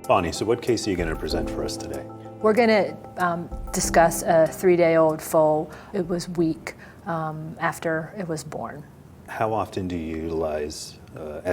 Bonnie, so what case are you going to present for us today? We're going to discuss a 3-day-old foal. It was weak after it was born. How often do you utilize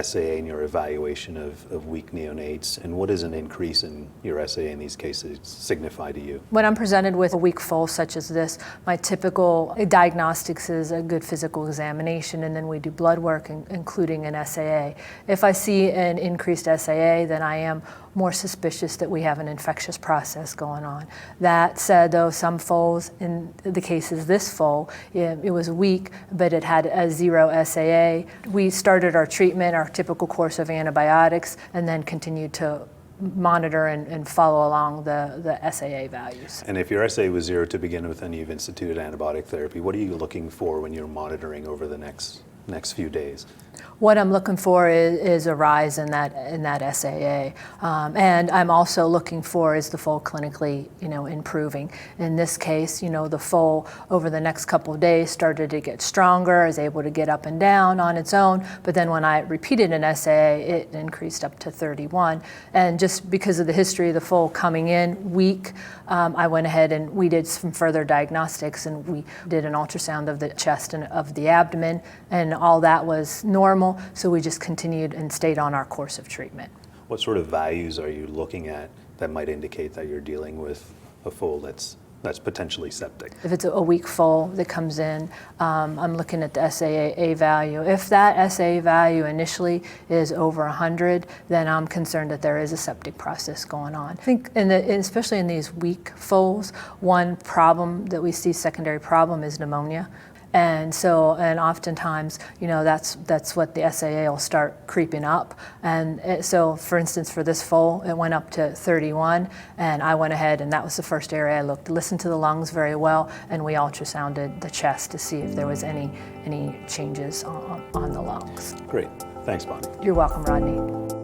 SAA in your evaluation of weak neonates, and what does an increase in your SAA in these cases signify to you? When I'm presented with a weak foal such as this, my typical diagnostics is a good physical examination, and then we do blood work, including an SAA. If I see an increased SAA, then I am more suspicious that we have an infectious process going on. That said, though, some foals, in the case of this foal, it was weak, but it had a 0 SAA. We started our treatment, our typical course of antibiotics, and then continued to monitor and follow along the SAA values. And if your SAA was 0 to begin with and you've instituted antibiotic therapy, what are you looking for when you're monitoring over the next few days? What I'm looking for is a rise in that SAA, and I'm also looking for is the foal clinically, improving. In this case, the foal over the next couple of days started to get stronger, is able to get up and down on its own. But then when I repeated an SAA, it increased up to 31. And just because of the history of the foal coming in weak, I went ahead and we did some further diagnostics, and we did an ultrasound of the chest and of the abdomen, and all that was normal. So we just continued and stayed on our course of treatment. What sort of values are you looking at that might indicate that you're dealing with a foal that's potentially septic? If it's a weak foal that comes in, I'm looking at the SAA value. If that SAA value initially is over 100, then I'm concerned that there is a septic process going on. I think, especially in these weak foals, one problem that we see, secondary problem, is pneumonia. And oftentimes, that's what the SAA will start creeping up. And so, for instance, for this foal, it went up to 31, and I went ahead, and that was the first area I looked. Listened to the lungs very well, and we ultrasounded the chest to see if there was any changes on the lungs. Great. Thanks, Bonnie. You're welcome, Rodney.